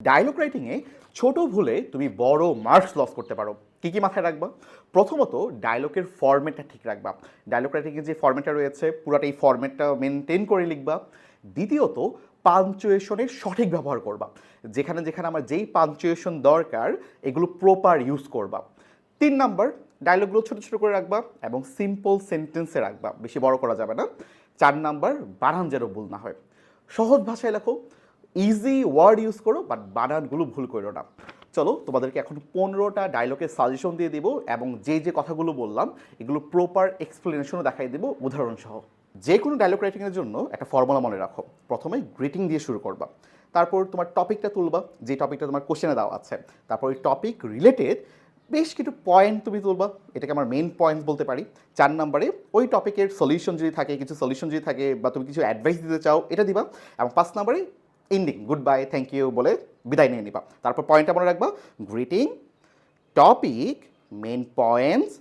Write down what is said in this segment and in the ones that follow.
Dialogue রাইটিংয়ে ছোট ভুলে তুমি বড় মার্কস লস করতে পারো। কী কী মাথায় রাখবা? প্রথমত, ডায়লগের ফরম্যাটটা ঠিক রাখবা। ডায়লগ রাইটিংয়ে যে ফরম্যাটটা রয়েছে পুরোটা এই ফরম্যাটটা মেনটেন করে লিখবা। দ্বিতীয়ত, পাঞ্চুয়েশনের সঠিক ব্যবহার করবা। যেখানে যেখানে আমার যেই পাঞ্চুয়েশন দরকার এগুলো প্রপার ইউজ করবা। 3 নাম্বার, ডায়লগগুলো ছোট ছোট করে রাখবা এবং সিম্পল সেন্টেন্সে রাখবা, বেশি বড় করা যাবে না। 4 নাম্বার, বানান যেন ভুল না হয়। সহজ ভাষায় লেখো, ইজি ওয়ার্ড ইউজ করো, বাট বানানগুলো ভুল করো না। চলো তোমাদেরকে এখন 15টা ডায়লগের সাজেশন দিয়ে দিব এবং যে যে কথাগুলো বললাম এগুলো প্রপার এক্সপ্লেনেশনও দেখাই দেবো উদাহরণ সহ। যে কোনো ডায়লগ রাইটিংয়ের জন্য একটা ফর্মুলা মনে রাখো। প্রথমে গ্রিটিং দিয়ে শুরু করবা, তারপর তোমার টপিকটা তুলবা, যে টপিকটা তোমার কোশ্চেনে দেওয়া আছে, তারপর ওই টপিক রিলেটেড বেশ কিছু পয়েন্ট তুমি তুলবা, এটাকে আমার মেইন পয়েন্ট বলতে পারি। 4 নাম্বারে ওই টপিকের সলিউশন যদি থাকে, কিছু সলিউশন যদি থাকে বা তুমি কিছু অ্যাডভাইস দিতে চাও এটা দিবা। এবং 5 নাম্বারে ending goodbye thank you বলে বিদায় নিয়ে নিবা। তারপর পয়েন্টটা মনে রাখবা, greeting, topic, main points,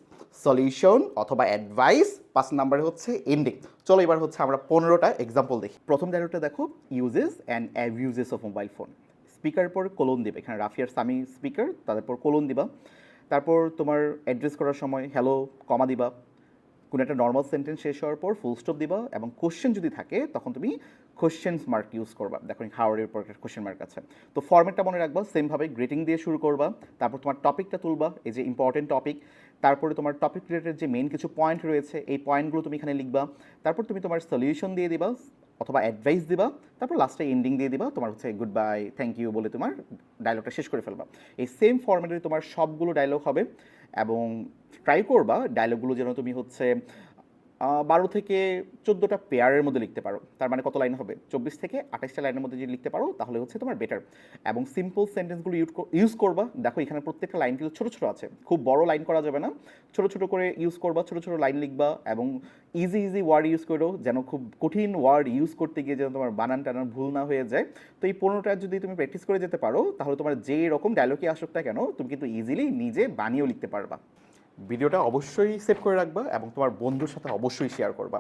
solution অথবা অ্যাডভাইস, 5 নাম্বারে হচ্ছে এন্ডিং। চলো এবার হচ্ছে আমরা 15টা এক্সাম্পল দেখি। প্রথম ডায়লগটা দেখো, uses and abuses of mobile phone. Speaker পর কোলন দিবে, এখানে রাফিয়ার সামি স্পিকার, তাদের পর কোলন দিবা। তারপর তোমার অ্যাড্রেস করার সময় হ্যালো কমা দিবা। কোনো একটা নর্মাল সেন্টেন্স শেষ হওয়ার পর ফুল স্টপ দিবা এবং কোশ্চেন যদি থাকে তখন তুমি কোশ্চেন্স মার্ক ইউজ করবা। দেখো হাওয়ারের পর একটা কোশ্চেন মার্ক আছে। তো ফরম্যাটটা মনে রাখবা, সেমভাবে গ্রিটিং দিয়ে শুরু করবা, তারপর তোমার টপিকটা তুলবা, এই যে ইম্পর্টেন্ট টপিক, তারপরে তোমার টপিক রিলেটেড যে মেইন কিছু পয়েন্ট রয়েছে এই পয়েন্টগুলো তুমি এখানে লিখবা। তারপর তুমি তোমার সলিউশন দিয়ে দিবা অথবা অ্যাডভাইস দিবা, তারপর লাস্টে এন্ডিং দিয়ে দিবা, তোমার হচ্ছে গুড বাই থ্যাংক ইউ বলে তোমার ডায়লগটা শেষ করে ফেলবা। এই সেম ফরম্যাটে তোমার সবগুলো ডায়লগ হবে এবং ট্রাই করবা ডায়লগগুলো যেন তুমি হচ্ছে 12 থেকে 14টা পেয়ারের মধ্যে লিখতে পারো। তার মানে কত লাইন হবে? 24 থেকে 28টা লাইনের মধ্যে যদি লিখতে পারো তাহলে হচ্ছে তোমার বেটার। এবং সিম্পল সেন্টেন্সগুলো ইউজ করবা। দেখো এখানে প্রত্যেকটা লাইন কিন্তু ছোটো ছোটো আছে, খুব বড় লাইন করা যাবে না, ছোটো ছোটো করে ইউজ করবা, ছোটো ছোটো লাইন লিখবা এবং ইজি ইজি ওয়ার্ড ইউজ করো, যেন খুব কঠিন ওয়ার্ড ইউজ করতে গিয়ে যেন তোমার বানান টানান ভুল না হয়ে যায়। তো এই 15টা যদি তুমি প্র্যাকটিস করে যেতে পারো তাহলে তোমার যে রকম ডায়লগই আসুক না কেন তুমি কিন্তু ইজিলি নিজে বানিয়েও লিখতে পারবা। ভিডিওটা অবশ্যই সেভ করে রাখবা এবং তোমার বন্ধুর সাথে অবশ্যই শেয়ার করবা।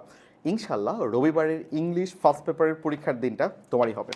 ইনশাল্লাহ রবিবারের ইংলিশ ফার্স্ট পেপারের পরীক্ষার দিনটা তোমারই হবে।